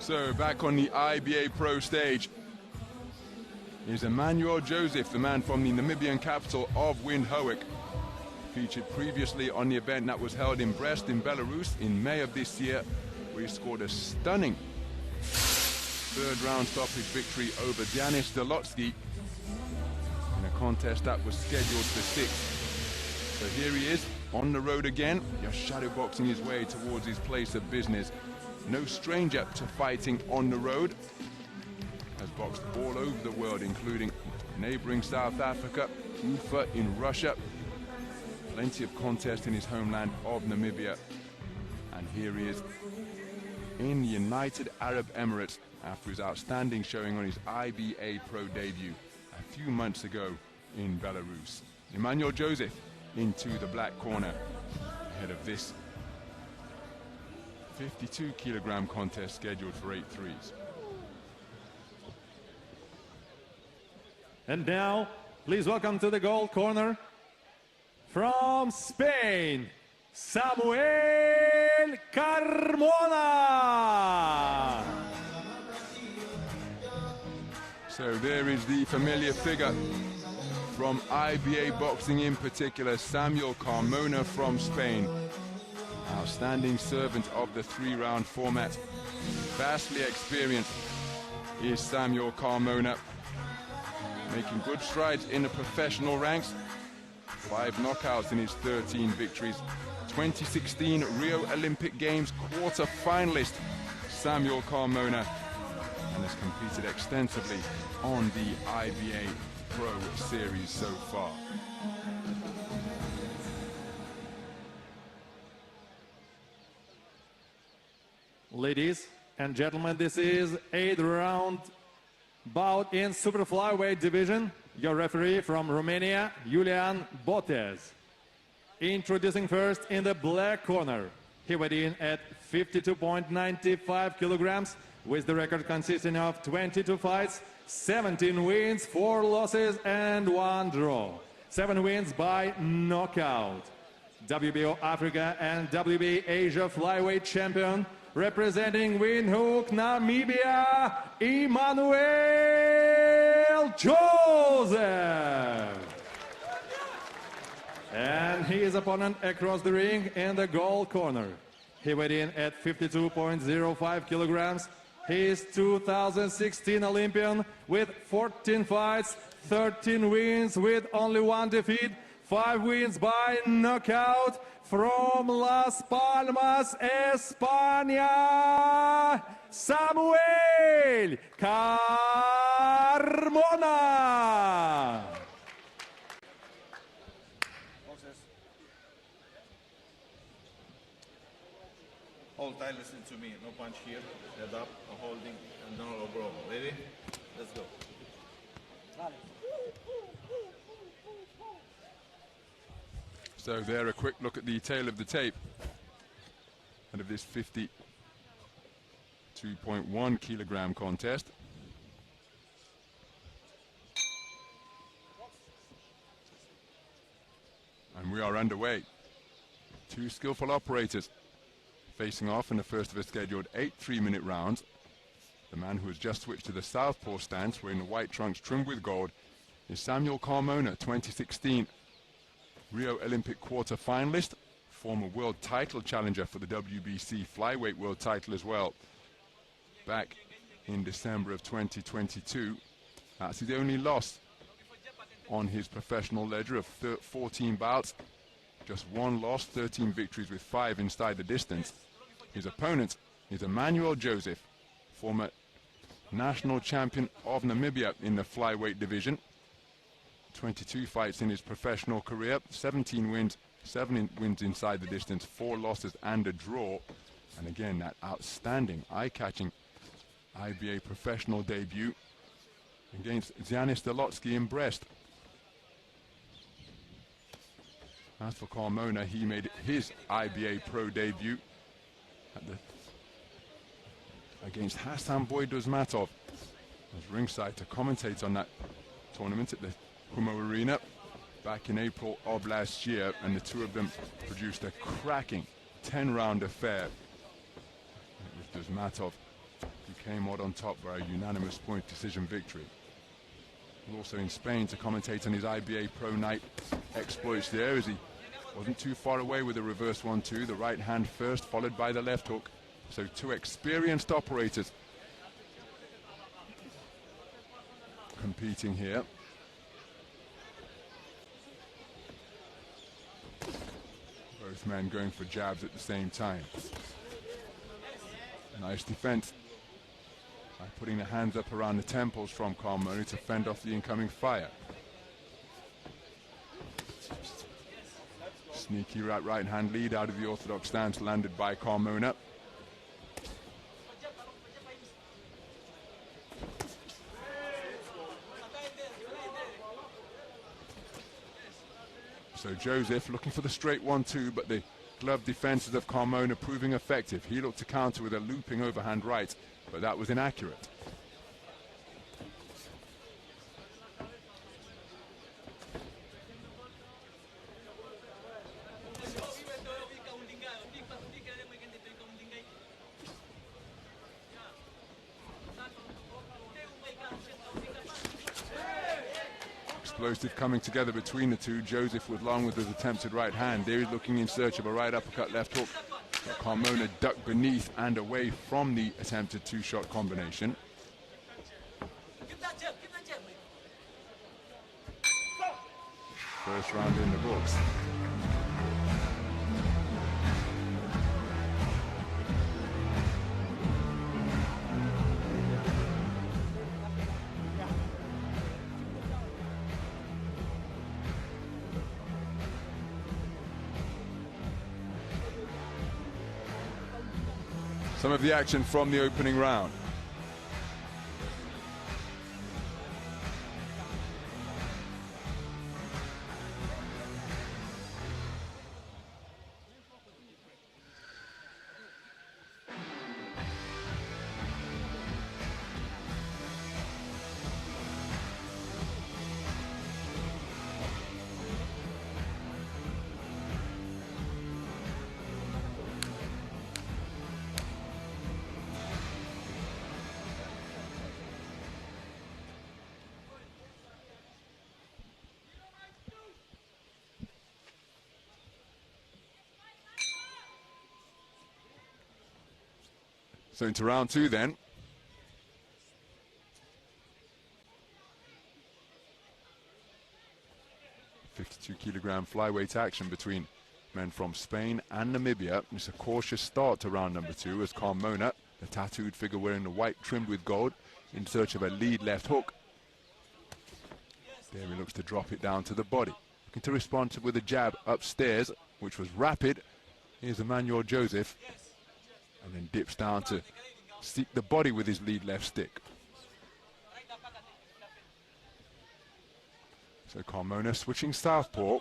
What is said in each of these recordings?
So back on the IBA.PRO stage is Immanuel Josef, the man from the Namibian capital of Windhoek. Featured previously on the event that was held in Brest in Belarus in May of this year, where he scored a stunning third round stoppage victory over Janis Dolotsky in a contest that was scheduled for 6. So here he is on the road again, just shadowboxing his way towards his place of business. No stranger to fighting on the road. Has boxed all over the world, including neighboring South Africa, Ufa in Russia. Plenty of contests in his homeland of Namibia. And here he is in the United Arab Emirates after his outstanding showing on his IBA.PRO debut a few months ago in Belarus. Immanuel Josef into the black corner ahead of this 52-kilogram contest scheduled for 8 threes. And now, please welcome to the gold corner, from Spain, Samuel Carmona. So there is the familiar figure from IBA boxing, in particular, Samuel Carmona from Spain. Outstanding servant of the 3-round format. Vastly experienced is Samuel Carmona, making good strides in the professional ranks. 5 knockouts in his 13 victories. 2016 Rio Olympic Games quarter finalist Samuel Carmona, and has competed extensively on the IBA.PRO series so far. Ladies and gentlemen, this is 8th round bout in super flyweight division. Your referee from Romania, Julian Botez. Introducing first in the black corner. He weighed in at 52.95 kilograms with the record consisting of 22 fights, 17 wins, 4 losses and 1 draw. 7 wins by knockout. WBO Africa and WBA Asia flyweight champion, representing Windhoek, Namibia, Immanuel Josef. And his opponent across the ring in the gold corner. He weighed in at 52.05 kilograms. He is 2016 Olympian with 14 fights, 13 wins with only 1 defeat, 5 wins by knockout. From Las Palmas, España, Samuel Carmona. Hold tight, listen to me. No punch here. Head up, no holding, and no low blow. Ready? Let's go. So there, a quick look at the tail of the tape out of this 52.1 kilogram contest. And we are underway. 2 skillful operators facing off in the first of a scheduled 8 3-minute rounds. The man who has just switched to the southpaw stance, wearing the white trunks trimmed with gold, is Samuel Carmona, 2016 Rio Olympic quarter finalist, former world title challenger for the WBC flyweight world title as well. Back in December of 2022, that's his only loss on his professional ledger of 14 bouts. Just 1 loss, 13 victories with 5 inside the distance. His opponent is Immanuel Josef, former national champion of Namibia in the flyweight division. 22 fights in his professional career, 17 wins, 7 wins inside the distance, 4 losses and a draw. And again, that outstanding, eye-catching IBA professional debut against Janis Dolotsky in Brest. As for Carmona, he made his IBA.PRO debut against Hassan Boyduzmatov. I was ringside to commentate on that tournament at the Humo Arena back in April of last year, and the two of them produced a cracking 10-round affair. It was Duzmatov who came out on top by a unanimous point decision victory. Also in Spain to commentate on his IBA.PRO night exploits there, as he wasn't too far away with the reverse 1-2, the right hand first followed by the left hook. So two experienced operators competing here. Both men going for jabs at the same time. Nice defense by putting the hands up around the temples from Carmona to fend off the incoming fire. Sneaky right hand lead out of the orthodox stance landed by Carmona. So Josef looking for the straight 1-2, but the glove defenses of Carmona proving effective. He looked to counter with a looping overhand right, but that was inaccurate. Explosive coming together between the two. Josef was long with his attempted right hand. There he's looking in search of a right uppercut left hook. But Carmona ducked beneath and away from the attempted two-shot combination. First round in the books. Some of the action from the opening round. So into round two then. .52-kilogram flyweight action between men from Spain and Namibia. It's a cautious start to round number two as Carmona, the tattooed figure wearing the white trimmed with gold, in search of a lead left hook. There he looks to drop it down to the body. Looking to respond with a jab upstairs, which was rapid. Here's Immanuel Josef. And then dips down to seek the body with his lead left stick. So Carmona switching southpaw.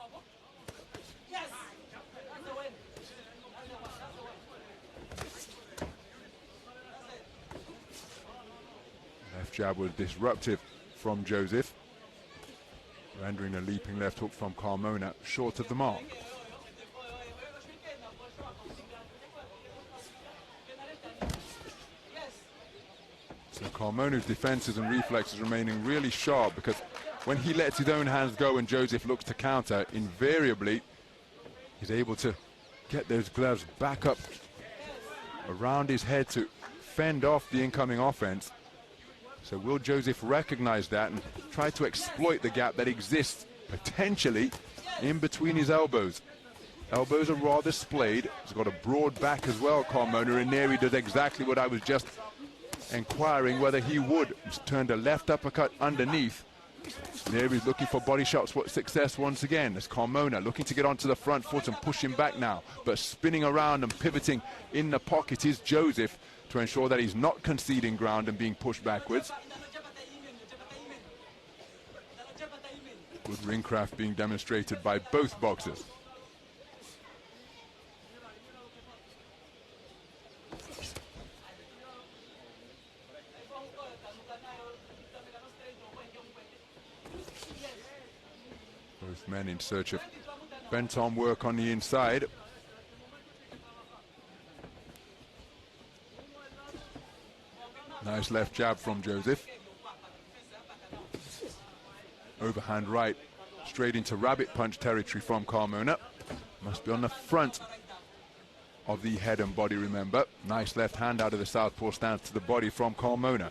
Left jab was disruptive from Josef, rendering a leaping left hook from Carmona short of the mark. So Carmona's defenses and reflexes remaining really sharp, because when he lets his own hands go and Josef looks to counter, invariably he's able to get those gloves back up around his head to fend off the incoming offense. So will Josef recognize that and try to exploit the gap that exists potentially in between his elbows? Elbows are rather splayed. He's got a broad back as well, Carmona, and there he does exactly what I was just inquiring whether he would. He's turned a left uppercut underneath. There he's looking for body shots for success once again, as Carmona looking to get onto the front foot and push him back now, but spinning around and pivoting in the pocket is Josef to ensure that he's not conceding ground and being pushed backwards. Good ring craft being demonstrated by both boxers. Both men in search of bent-on work on the inside. Nice left jab from Josef. Overhand right, straight into rabbit punch territory from Carmona. Must be on the front of the head and body, remember. Nice left hand out of the southpaw stance to the body from Carmona.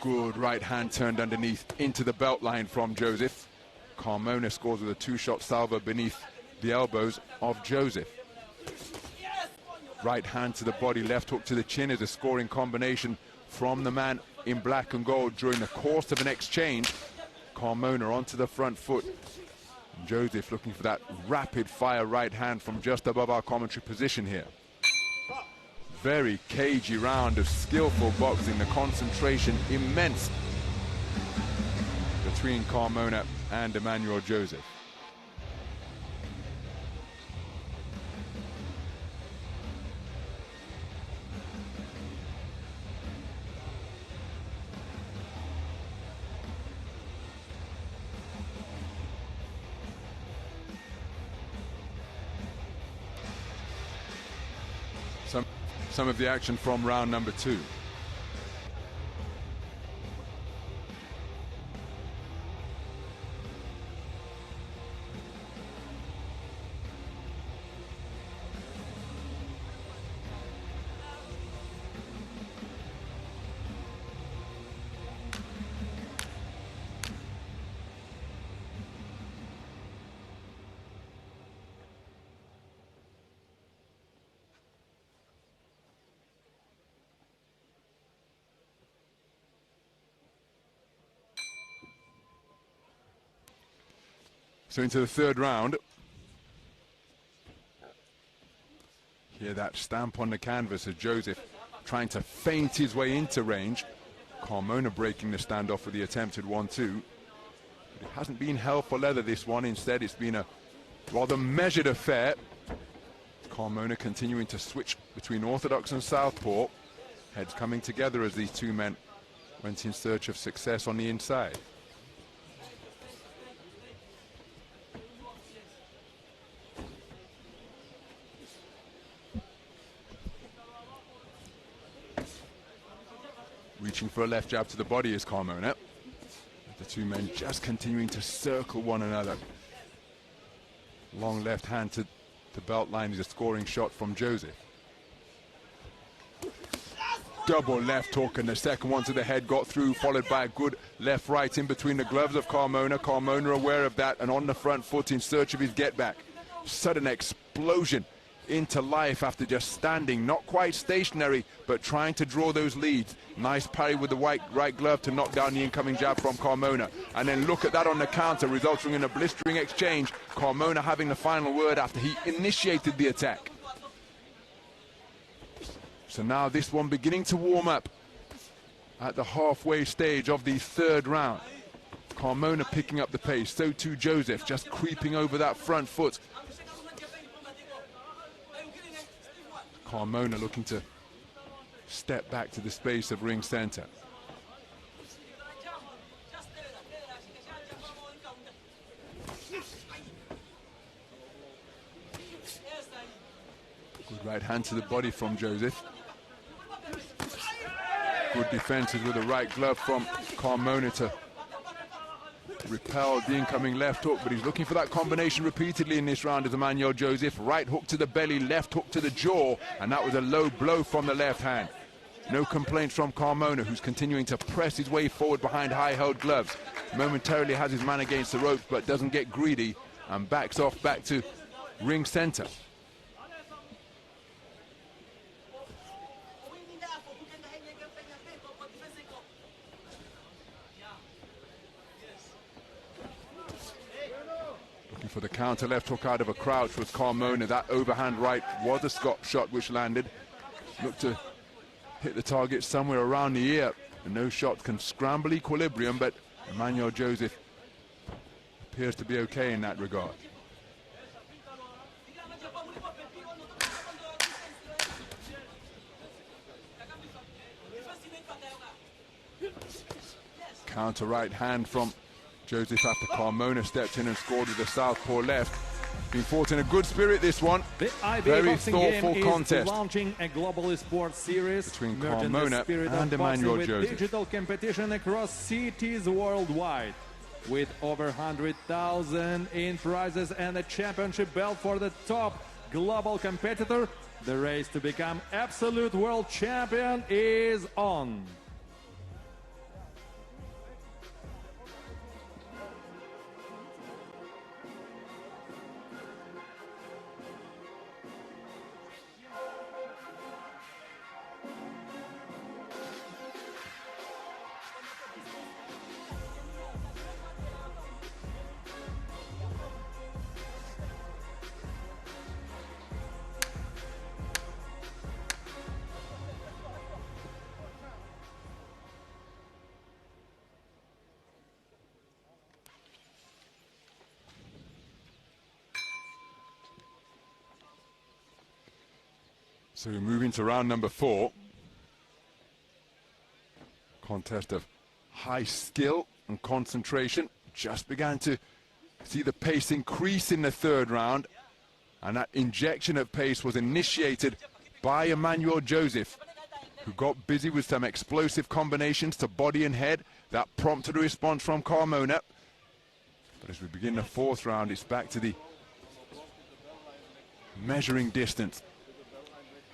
Good right hand turned underneath into the belt line from Josef. Carmona scores with a two-shot salvo beneath the elbows of Josef. Right hand to the body, left hook to the chin is a scoring combination from the man in black and gold during the course of an exchange. Carmona onto the front foot. Josef looking for that rapid fire right hand from just above our commentary position here. Very cagey round of skillful boxing, the concentration immense between Carmona and Immanuel Josef. Some of the action from round number 2. So into the third round. Hear that stamp on the canvas as Josef trying to feint his way into range. Carmona breaking the standoff with the attempted 1-2. But it hasn't been hell for leather, this one. Instead, it's been a rather measured affair. Carmona continuing to switch between orthodox and southpaw. Heads coming together as these two men went in search of success on the inside. Reaching for a left jab to the body is Carmona. The two men just continuing to circle one another. Long left hand to the belt line is a scoring shot from Josef. Double left hook and the second one to the head got through, followed by a good left right in between the gloves of Carmona. Carmona aware of that and on the front foot in search of his get back. Sudden explosion into life after just standing, not quite stationary, but trying to draw those leads. Nice parry with the right glove to knock down the incoming jab from Carmona. And then look at that on the counter, resulting in a blistering exchange. Carmona having the final word after he initiated the attack. So now this one beginning to warm up at the halfway stage of the third round. Carmona picking up the pace, so too Josef, just creeping over that front foot. Carmona looking to step back to the space of ring center. Good right hand to the body from Josef. Good defenses with a right glove from Carmona to repel the incoming left hook, but he's looking for that combination repeatedly in this round as Immanuel Josef. Right hook to the belly, left hook to the jaw, and that was a low blow from the left hand. No complaints from Carmona, who's continuing to press his way forward behind high-held gloves. Momentarily has his man against the ropes, but doesn't get greedy and backs off back to ring center. For the counter left hook out of a crouch was Carmona. That overhand right was a shot which landed. Looked to hit the target somewhere around the ear. And no shot can scramble equilibrium, but Immanuel Josef appears to be okay in that regard. Counter right hand from Josef after Carmona stepped in and scored with a southpaw left. Been fought in a good spirit, this one. The IBA Very boxing thoughtful game contest is launching a global sports series between merging the Carmona spirit and of boxing Immanuel with Josef. digital competition across cities worldwide. With over 100,000 in prizes and a championship belt for the top global competitor, the race to become absolute world champion is on. So we're moving to round number 4. Contest of high skill and concentration. Just began to see the pace increase in the 3rd round. And that injection of pace was initiated by Immanuel Josef, who got busy with some explosive combinations to body and head. That prompted a response from Carmona. But as we begin the 4th round, it's back to the measuring distance.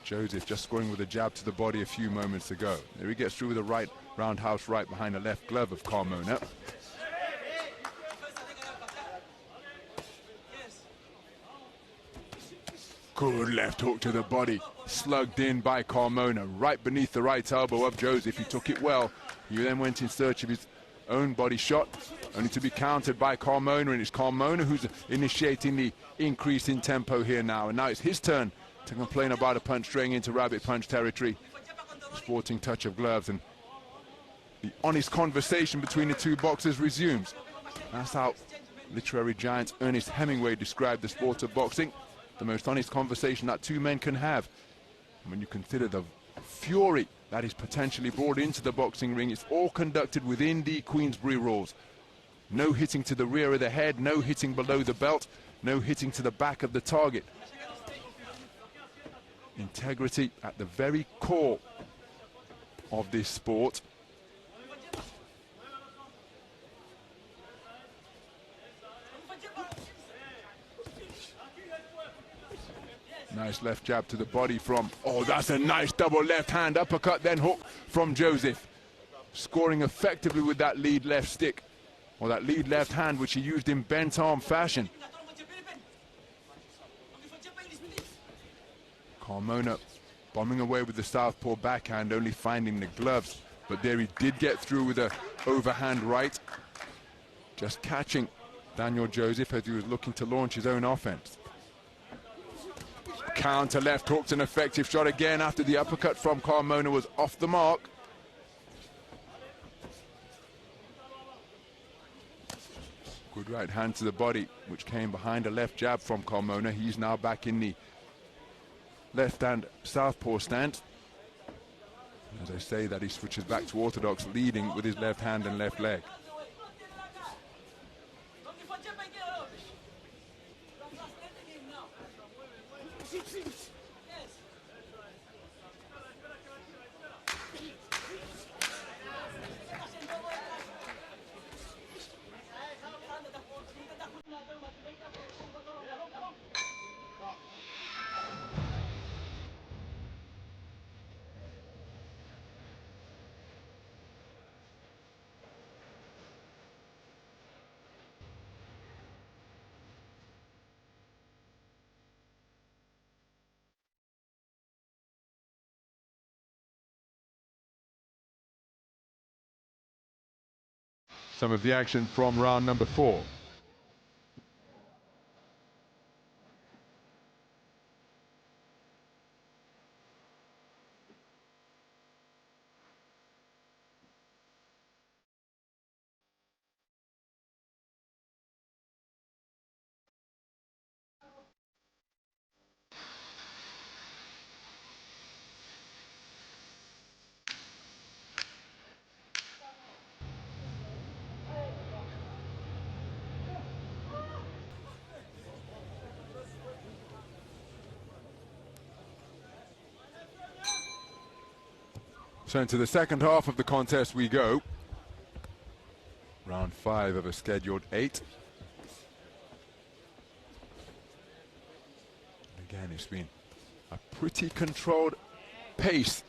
Josef just scoring with a jab to the body a few moments ago. There he gets through with a right roundhouse right behind the left glove of Carmona. Good left hook to the body, slugged in by Carmona, right beneath the right elbow of Josef. He took it well. He then went in search of his own body shot, only to be countered by Carmona, and it's Carmona who's initiating the increase in tempo here now. And now it's his turn to complain about a punch straying into rabbit punch territory. Sporting touch of gloves, and the honest conversation between the two boxers resumes. That's how literary giant Ernest Hemingway described the sport of boxing. The most honest conversation that two men can have. And when you consider the fury that is potentially brought into the boxing ring, it's all conducted within the Queensberry rules. No hitting to the rear of the head, no hitting below the belt, no hitting to the back of the target. Integrity at the very core of this sport. Nice left jab to the body from, oh, that's a nice double left hand uppercut, then hook from Josef. Scoring effectively with that lead left stick, or that lead left hand, which he used in bent arm fashion. Carmona bombing away with the southpaw backhand, only finding the gloves. But there he did get through with a overhand right. Just catching Daniel Josef as he was looking to launch his own offense. Counter left hooked, an effective shot again after the uppercut from Carmona was off the mark. Good right hand to the body, which came behind a left jab from Carmona. He's now back in the left hand southpaw stance. As I say that, he switches back to orthodox, leading with his left hand and left leg. Some of the action from round number 4. So into the second half of the contest we go. Round 5 of a scheduled 8. And again, it's been a pretty controlled pace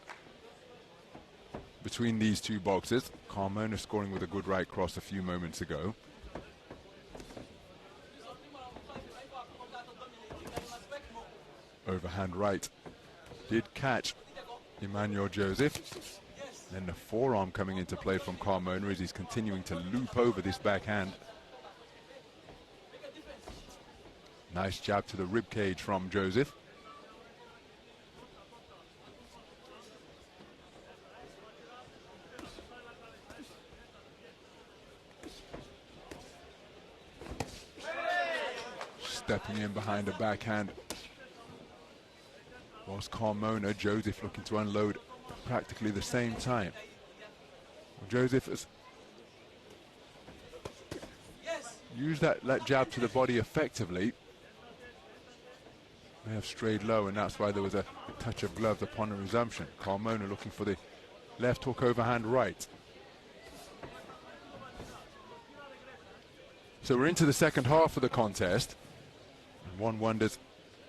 between these two boxers. Carmona scoring with a good right cross a few moments ago. Overhand right did catch Immanuel Josef. Then the forearm coming into play from Carmona as he's continuing to loop over this backhand. Nice jab to the rib cage from Josef. Stepping in behind the backhand was Carmona. Josef looking to unload practically the same time. Well, Josef has used that jab to the body effectively. May have strayed low, and that's why there was a touch of gloves upon the resumption. Carmona looking for the left hook overhand right. So we're into the second half of the contest. And one wonders,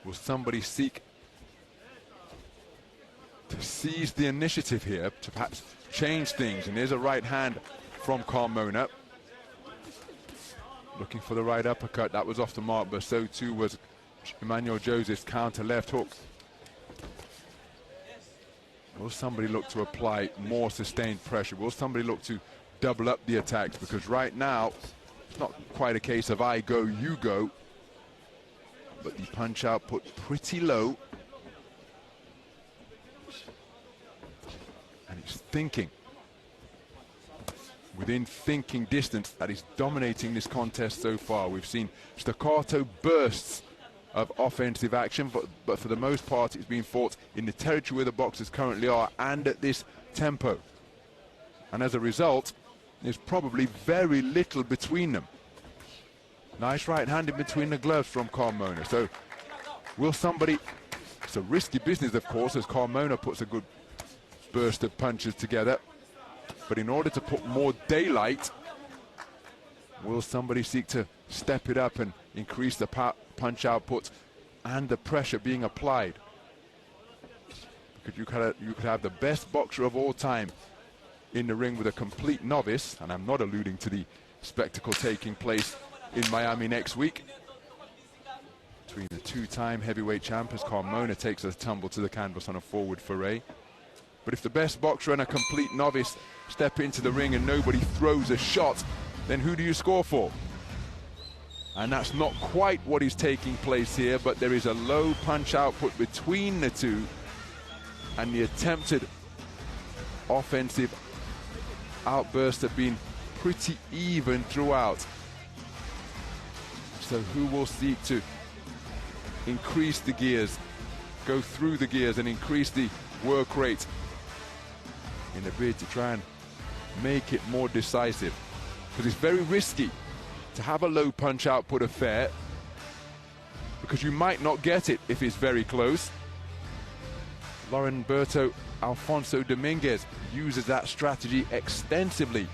will somebody seek to seize the initiative here, to perhaps change things? And there's a right hand from Carmona. Looking for the right uppercut. That was off the mark, but so too was Immanuel Josef's counter left hook. Will somebody look to apply more sustained pressure? Will somebody look to double up the attacks? Because right now, it's not quite a case of I go, you go. But the punch output pretty low. And it's thinking. Within thinking distance, that is dominating this contest so far. We've seen staccato bursts of offensive action, but for the most part it's been fought in the territory where the boxers currently are and at this tempo. And as a result, there's probably very little between them. Nice right hand in between the gloves from Carmona. So will somebody, it's a risky business of course, as Carmona puts a good burst of punches together. But in order to put more daylight, will somebody seek to step it up and increase the punch output and the pressure being applied? Because you could have the best boxer of all time in the ring with a complete novice, and I'm not alluding to the spectacle taking place in Miami next week between the two-time heavyweight champions. Carmona takes a tumble to the canvas on a forward foray. But if the best boxer and a complete novice step into the ring and nobody throws a shot, then who do you score for? And that's not quite what is taking place here, but there is a low punch output between the two, and the attempted offensive outbursts have been pretty even throughout. So who will seek to increase the gears, go through the gears and increase the work rate in a bid to try and make it more decisive? Because it's very risky to have a low punch output affair, because you might not get it if it's very close. Lorenberto Alfonso Dominguez uses that strategy extensively.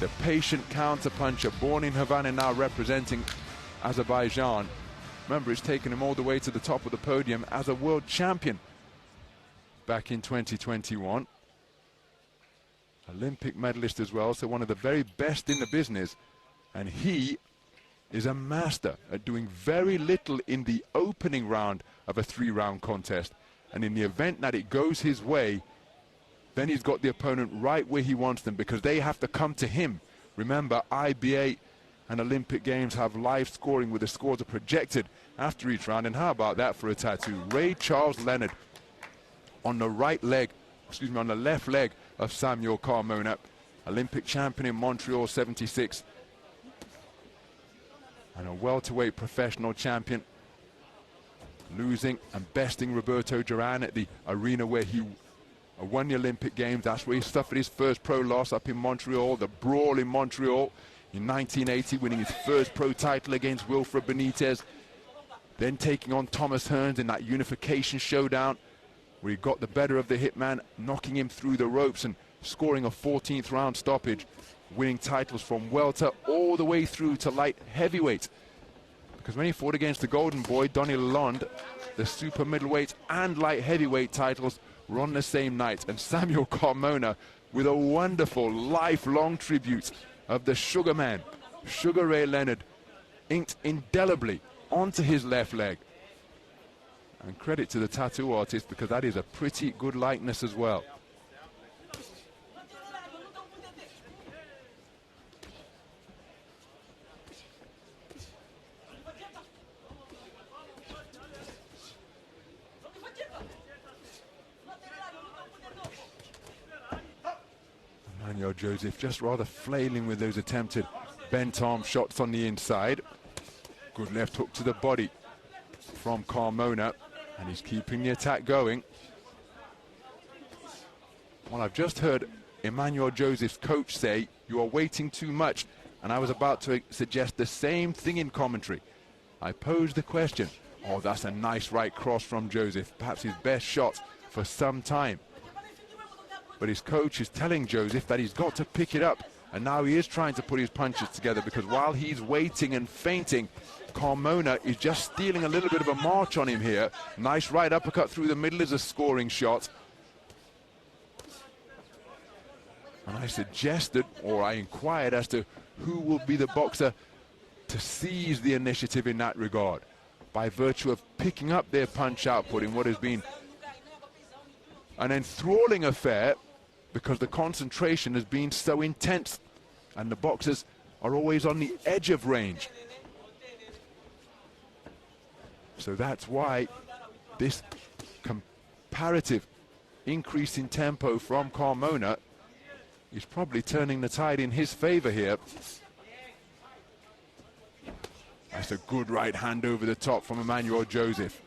The patient counter puncher, born in Havana, now representing Azerbaijan. Remember, it's taken him all the way to the top of the podium as a world champion back in 2021. Olympic medalist as well, so one of the very best in the business. And he is a master at doing very little in the opening round of a 3-round contest. And in the event that it goes his way, then he's got the opponent right where he wants them, because they have to come to him. Remember, IBA and Olympic Games have live scoring where the scores are projected after each round. And how about that for a tattoo? Ray Charles Leonard on the right leg, on the left leg of Samuel Carmona, Olympic champion in Montreal '76, and a welterweight professional champion, losing and besting Roberto Duran at the arena where he won the Olympic Games. That's where he suffered his first pro loss, up in Montreal, the brawl in Montreal in 1980, winning his first pro title against Wilfred Benitez, then taking on Thomas Hearns in that unification showdown where he got the better of the hitman, knocking him through the ropes and scoring a 14th round stoppage, winning titles from welter all the way through to light heavyweight. Because when he fought against the Golden Boy, Donny Lalonde, the super middleweight and light heavyweight titles were on the same night. And Samuel Carmona, with a wonderful lifelong tribute of the Sugar Man, Sugar Ray Leonard, inked indelibly onto his left leg. And credit to the tattoo artist, because that is a pretty good likeness as well. Immanuel Josef just rather flailing with those attempted bent arm shots on the inside. Good left hook to the body from Carmona, and he's keeping the attack going. Well, I've just heard Immanuel Josef's coach say, "You are waiting too much," and I was about to suggest the same thing in commentary. I posed the question. Oh, that's a nice right cross from Josef, perhaps his best shot for some time. But his coach is telling Josef that he's got to pick it up, and now he is trying to put his punches together, because while he's waiting and feinting, Carmona is just stealing a little bit of a march on him here. Nice right uppercut through the middle is a scoring shot. And I suggested, or I inquired as to who will be the boxer to seize the initiative in that regard, by virtue of picking up their punch output in what has been an enthralling affair, because the concentration has been so intense and the boxers are always on the edge of range. So that's why this comparative increase in tempo from Carmona is probably turning the tide in his favor here. That's a good right hand over the top from Immanuel Josef.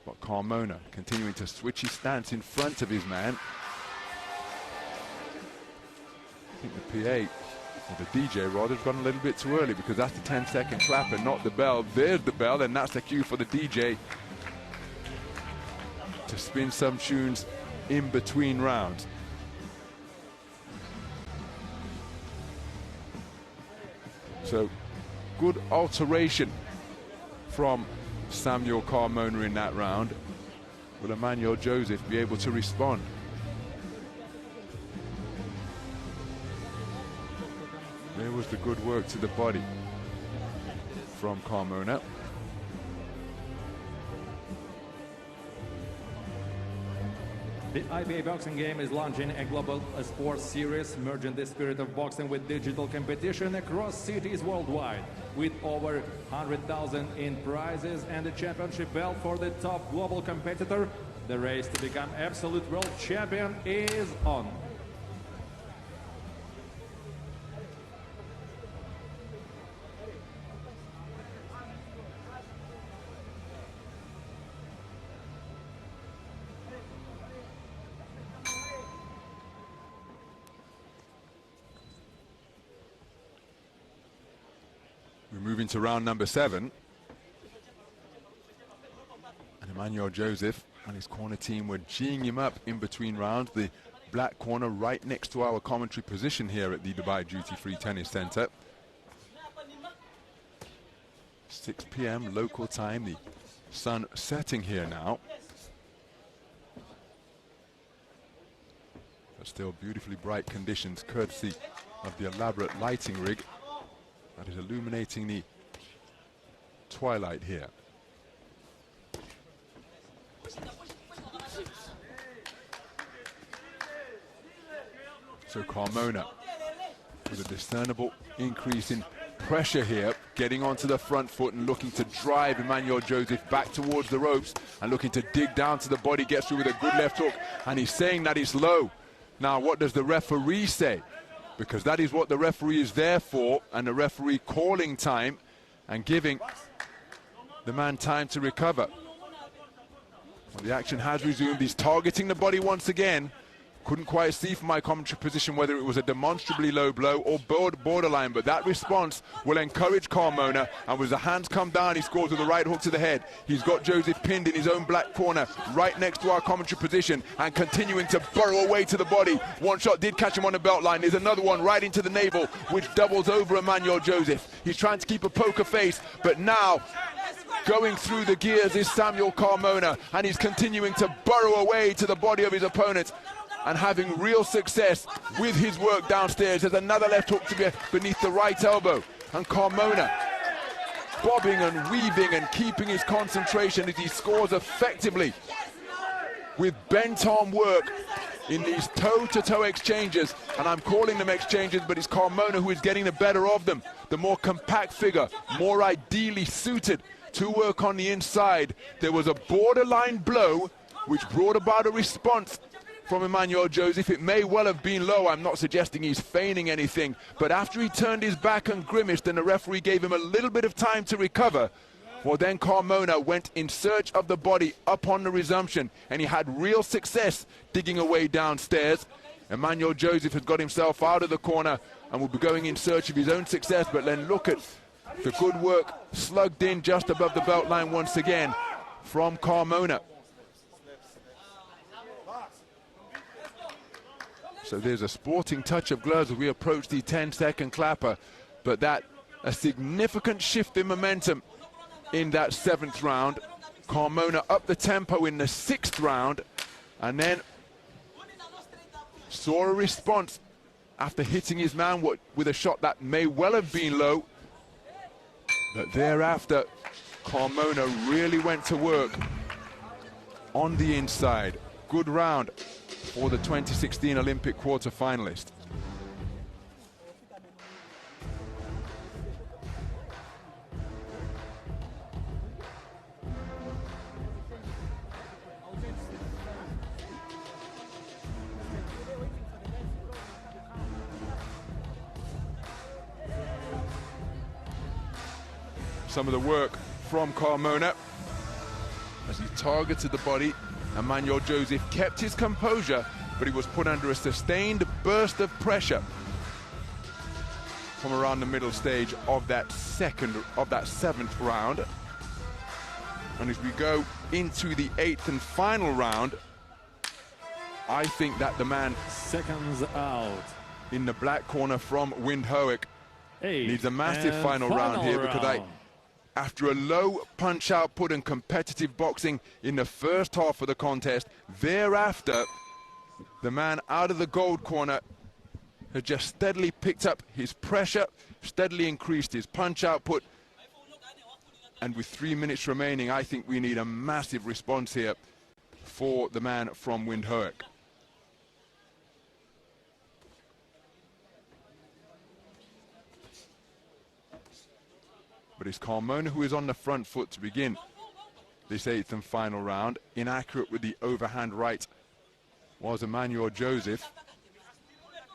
But Carmona continuing to switch his stance in front of his man. I think the PA, or the DJ rather, has gone a little bit too early, because that's the 10-second clap and not the bell. There's the bell, and that's the cue for the DJ to spin some tunes in between rounds. So, good alteration from Samuel Carmona in that round. Will Immanuel Josef be able to respond? There was the good work to the body from Carmona. The IBA boxing game is launching a global sports series, merging the spirit of boxing with digital competition across cities worldwide, with over 100,000 in prizes and a championship belt for the top global competitor. The race to become absolute world champion is on. We're moving to round number 7. And Immanuel Josef and his corner team were geeing him up in between rounds. The black corner right next to our commentary position here at the Dubai Duty Free Tennis Center. 6 p.m. local time, the sun setting here now. But still beautifully bright conditions, courtesy of the elaborate lighting rig that is illuminating the twilight here. So Carmona with a discernible increase in pressure here, getting onto the front foot and looking to drive Immanuel Josef back towards the ropes and looking to dig down to the body, gets through with a good left hook, and he's saying that he's low. Now what does the referee say? Because that is what the referee is there for, and the referee calling time and giving the man time to recover. Well, the action has resumed. He's targeting the body once again. Couldn't quite see from my commentary position whether it was a demonstrably low blow or borderline, but that response will encourage Carmona, and as the hands come down, he scores with the right hook to the head. He's got Josef pinned in his own black corner, right next to our commentary position, and continuing to burrow away to the body. One shot did catch him on the belt line. There's another one right into the navel, which doubles over Immanuel Josef. He's trying to keep a poker face, but now going through the gears is Samuel Carmona, and he's continuing to burrow away to the body of his opponent and having real success with his work downstairs. There's another left hook to be beneath the right elbow, and Carmona bobbing and weaving and keeping his concentration as he scores effectively with bent arm work in these toe-to-toe exchanges. And I'm calling them exchanges, but it's Carmona who is getting the better of them. The more compact figure, more ideally suited to work on the inside. There was a borderline blow which brought about a response from Immanuel Josef. It may well have been low. I'm not suggesting he's feigning anything, but after he turned his back and grimaced and the referee gave him a little bit of time to recover, well, then Carmona went in search of the body upon the resumption, and he had real success digging away downstairs. Immanuel Josef has got himself out of the corner and will be going in search of his own success, but then look at the good work slugged in just above the belt line once again from Carmona. So there's a sporting touch of gloves as we approach the 10-second clapper, but that a significant shift in momentum in that 7th round. Carmona up the tempo in the 6th round, and then saw a response after hitting his man with a shot that may well have been low, but thereafter Carmona really went to work on the inside. Good round for the 2016 Olympic quarter-finalist. Some of the work from Carmona as he targeted the body. Immanuel Josef kept his composure, but he was put under a sustained burst of pressure from around the middle stage of that 7th round. And as we go into the 8th and final round, I think that the man seconds out in the black corner from Windhoek needs a massive final round here, because after a low punch output and competitive boxing in the first half of the contest, thereafter the man out of the gold corner has just steadily picked up his pressure, steadily increased his punch output, and with 3 minutes remaining, I think we need a massive response here for the man from Windhoek. But it's Carmona who is on the front foot to begin this 8th and final round. Inaccurate with the overhand right was Immanuel Josef,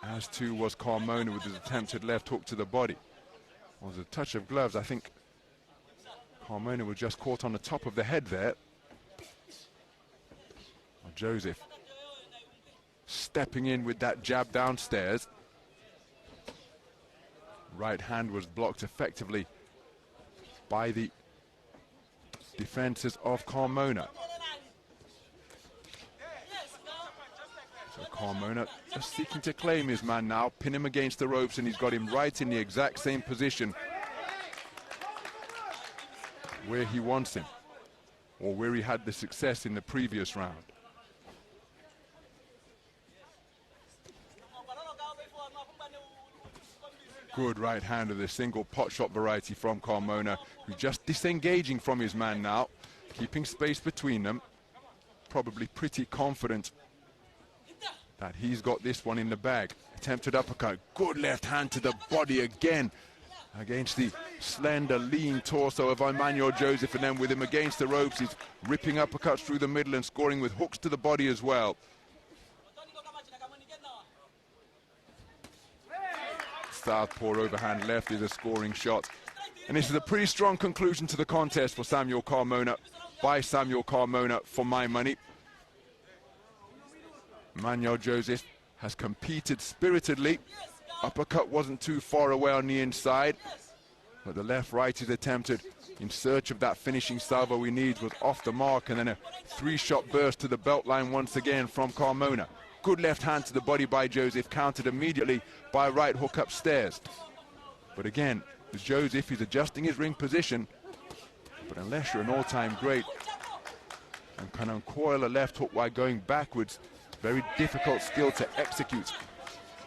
as too was Carmona with his attempted left hook to the body. It was a touch of gloves. I think Carmona was just caught on the top of the head there. Josef stepping in with that jab downstairs. Right hand was blocked effectively by the defenses of Carmona. So Carmona just seeking to claim his man now, pin him against the ropes, and he's got him right in the exact same position where he wants him, or where he had the success in the previous round. Good right hand of the single pot shot variety from Carmona, who's just disengaging from his man now, keeping space between them, probably pretty confident that he's got this one in the bag. Attempted uppercut, good left hand to the body again against the slender, lean torso of Immanuel Josef, and then with him against the ropes, he's ripping uppercuts through the middle and scoring with hooks to the body as well. Southpaw overhand left is a scoring shot. And this is a pretty strong conclusion to the contest for Samuel Carmona, by Samuel Carmona, for my money. Immanuel Josef has competed spiritedly. Uppercut wasn't too far away on the inside, but the left-right is attempted in search of that finishing salvo he needs was off the mark, and then a three-shot burst to the belt line once again from Carmona. Good left hand to the body by Josef, countered immediately by a right hook upstairs. But again, with Josef, he's adjusting his ring position, but unless you're an all-time great and can uncoil a left hook while going backwards, very difficult skill to execute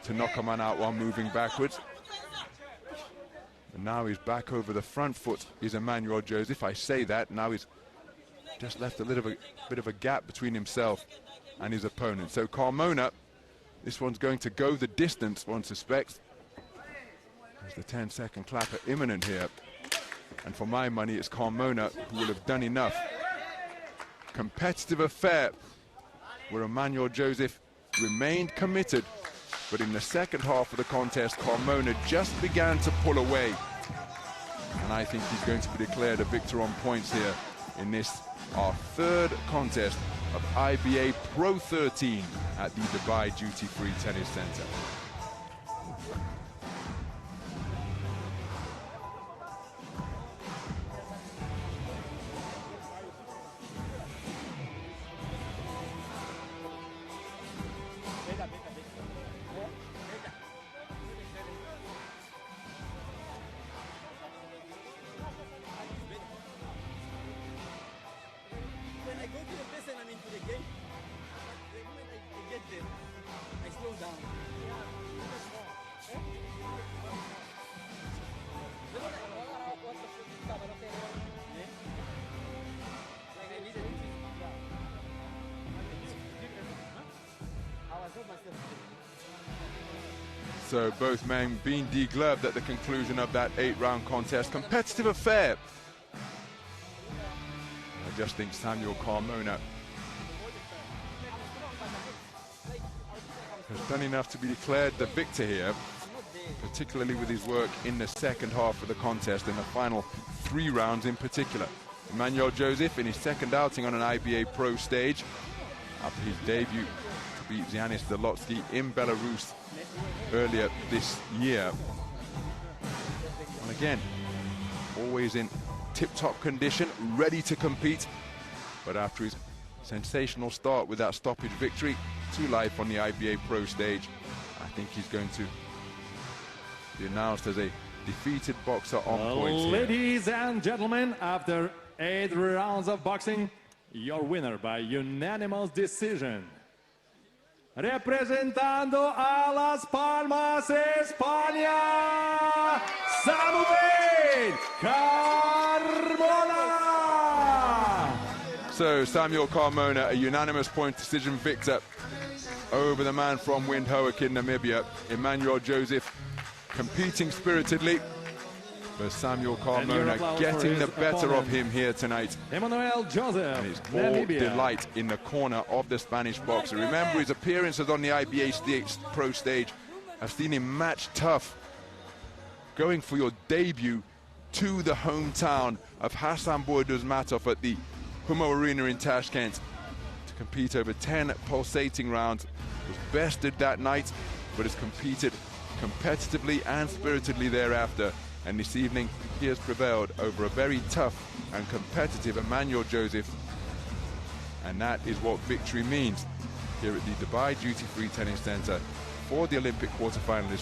to knock a man out while moving backwards. And now he's back over the front foot is Immanuel Josef. I say that, now he's just left a little bit of a gap between himself and his opponent. So Carmona, this one's going to go the distance, one suspects. There's the 10-second clapper imminent here. And for my money, it's Carmona who will have done enough. Competitive affair where Immanuel Josef remained committed, but in the second half of the contest, Carmona just began to pull away. And I think he's going to be declared a victor on points here in this, our third contest of IBA.PRO 13 at the Dubai Duty Free Tennis Center. So both men being degloved at the conclusion of that 8-round contest. Competitive affair. I just think Samuel Carmona has done enough to be declared the victor here, particularly with his work in the second half of the contest, in the final 3 rounds in particular. Immanuel Josef in his second outing on an IBA.PRO stage after his debut to beat Giannis Zalotsky in Belarus earlier this year. And again, always in tip-top condition, ready to compete. But after his sensational start with that stoppage victory to life on the IBA.PRO stage, I think he's going to be announced as a defeated boxer on points here. Ladies and gentlemen, after 8 rounds of boxing, your winner by unanimous decision, representando a Las Palmas, España, Samuel Carmona. So Samuel Carmona, a unanimous point decision victor over the man from Windhoek in Namibia. Immanuel Josef competing spiritedly, but Samuel Carmona getting the better of him here tonight. Immanuel Josef, and it's more Namibia. delight in the corner of the Spanish boxer. Remember, his appearances on the IBA.PRO stage have seen him match tough, going for your debut to the hometown of Hassan Boyduzmatov at the Humo Arena in Tashkent to compete over 10 pulsating rounds. Was bested that night, but has competed competitively and spiritedly thereafter. And this evening, he has prevailed over a very tough and competitive Immanuel Josef. And that is what victory means here at the Dubai Duty Free Tennis Center for the Olympic quarterfinalists.